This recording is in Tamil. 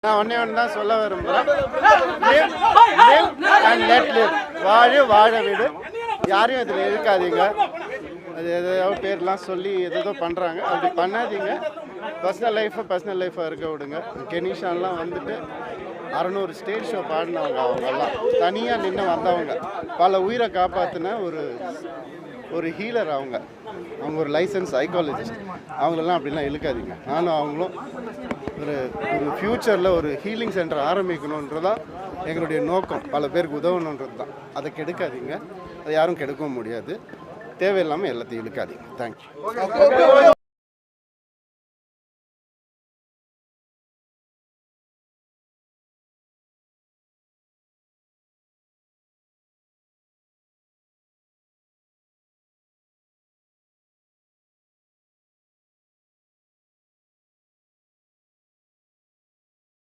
நான் ஒன்னே ஒன்று தான் சொல்ல விரும்புகிறேன். வாழ விடு, யாரையும் இதில் இருக்காதீங்க. அது எதோ பேர்லாம் சொல்லி எதோ பண்ணுறாங்க, அப்படி பண்ணாதீங்க. பர்சனல் லைஃபாக இருக்க விடுங்க. கெனிஷான்லாம் வந்துட்டு 600 ஸ்டேஜ் ஷோ பாடினவங்க, அவங்கெல்லாம் தனியாக நின்று வந்தவங்க, பல உயிரை காப்பாற்றின ஒரு ஹீலர். அவங்க ஒரு லைசன்ஸ் சைக்காலஜிஸ்ட். அவங்களெல்லாம் அப்படிலாம் இழுக்காதீங்க. நானும் அவங்களும் ஒரு ஃப்யூச்சரில் ஒரு ஹீலிங் சென்டர் ஆரம்பிக்கணுன்றதான் எங்களுடைய நோக்கம். பல பேருக்கு உதவணுன்றது தான். அதை கெடுக்காதீங்க. அதை யாரும் கெடுக்கவும் முடியாது. தேவையில்லாமல் எல்லாத்தையும் இழுக்காதீங்க. தேங்க்யூ.